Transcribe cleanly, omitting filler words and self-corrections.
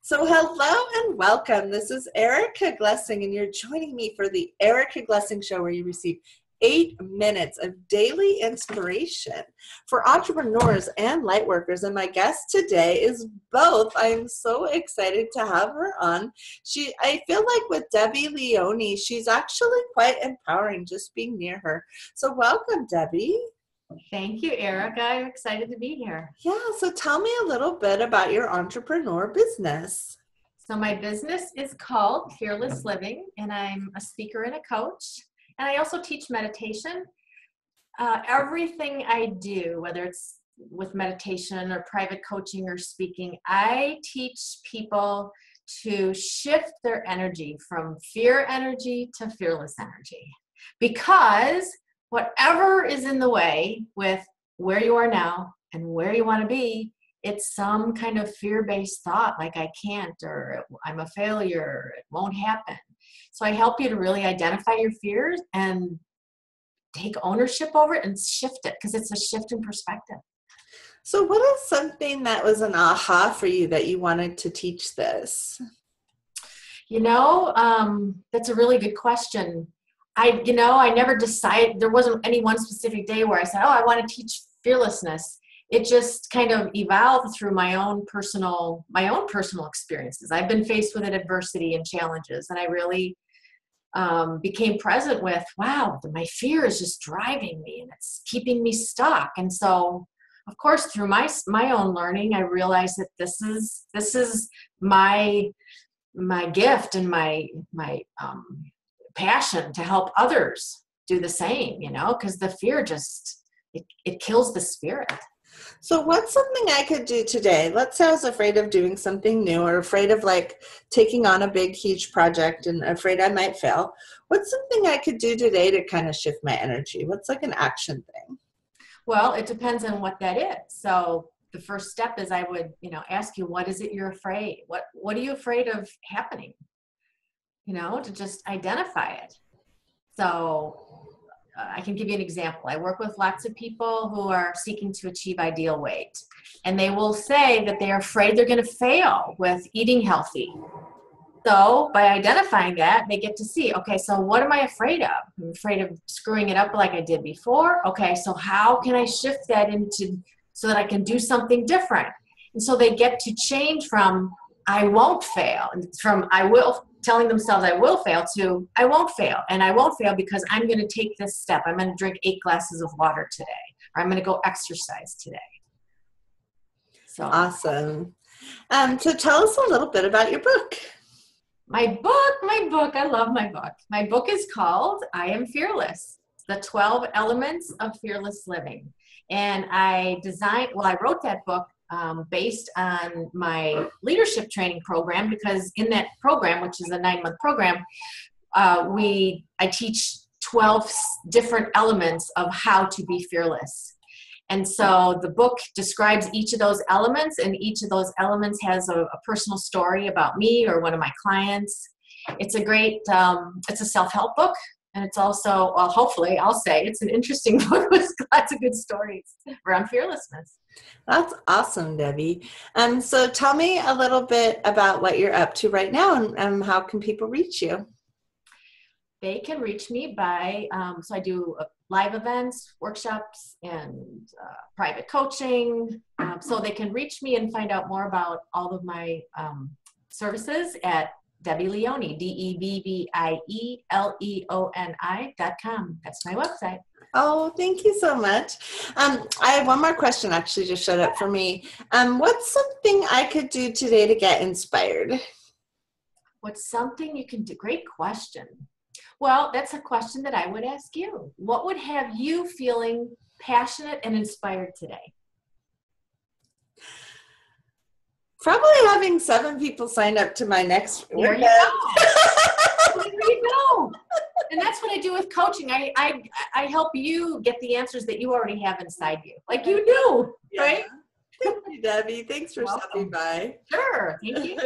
So hello and welcome. This is Erica Glessing, and you're joining me for the Erica Glessing Show, where you receive 8 minutes of daily inspiration for entrepreneurs and lightworkers. And my guest today is both. I'm so excited to have her on. I feel like with Debbie Leoni, she's actually quite empowering just being near her. So welcome, Debbie. Thank you, Erica. I'm excited to be here. Yeah, so tell me a little bit about your entrepreneur business. So my business is called Fearless Living, and I'm a speaker and a coach. And I also teach meditation. Everything I do, whether it's with meditation or private coaching or speaking, I teach people to shift their energy from fear energy to fearless energy. Because whatever is in the way with where you are now and where you want to be, it's some kind of fear-based thought like I can't, or I'm a failure, it won't happen. So I help you to really identify your fears and take ownership over it and shift it, because it's a shift in perspective. So what is something that was an aha for you that you wanted to teach this? That's a really good question. I never decided. There wasn't any one specific day where I said, I want to teach fearlessness. It just kind of evolved through my own personal experiences. I've been faced with adversity and challenges, and I really became present with, wow, my fear is just driving me and it's keeping me stuck. And so, of course, through my own learning, I realized that this is my gift and my passion to help others do the same, because the fear just, it kills the spirit. So what's something I could do today? Let's say I was afraid of doing something new, or afraid of taking on a big, huge project and afraid I might fail. What's something I could do today to kind of shift my energy? What's an action thing? Well, it depends on what that is. So the first step is I would, ask you, what is it you're afraid? What are you afraid of happening? To just identify it. So I can give you an example. I work with lots of people who are seeking to achieve ideal weight, and they will say that they're afraid they're going to fail with eating healthy. So by identifying that, they get to see, okay, so what am I afraid of? I'm afraid of screwing it up like I did before. Okay, so how can I shift that so that I can do something different? And so they get to change from I won't fail, and from telling themselves I will fail to I won't fail. And I won't fail because I'm going to take this step. I'm going to drink 8 glasses of water today, or I'm going to go exercise today. So awesome. So tell us a little bit about your book. My book. I love my book. My book is called I Am Fearless, The 12 Elements of Fearless Living. And I wrote that book based on my leadership training program, because in that program, which is a 9-month program, I teach 12 different elements of how to be fearless. And so the book describes each of those elements, and each of those elements has a personal story about me or one of my clients. It's a great, it's a self-help book. And it's also, well, hopefully, I'll say it's an interesting book with lots of good stories around fearlessness. That's awesome, Debbie. So tell me a little bit about what you're up to right now, and how can people reach you? They can reach me by, so I do live events, workshops, and private coaching. So they can reach me and find out more about all of my services at Debbie Leoni, DebbieLeoni.com. That's my website. Oh, thank you so much. I have one more question actually just showed up for me. What's something I could do today to get inspired? What's something you can do? Great question. Well, that's a question that I would ask you. What would have you feeling passionate and inspired today? Probably having 7 people signed up to my next There you go. There you go. And that's what I do with coaching. I help you get the answers that you already have inside you, like you do, right? Thank you, Debbie. Thanks for stopping by. Sure. Thank you.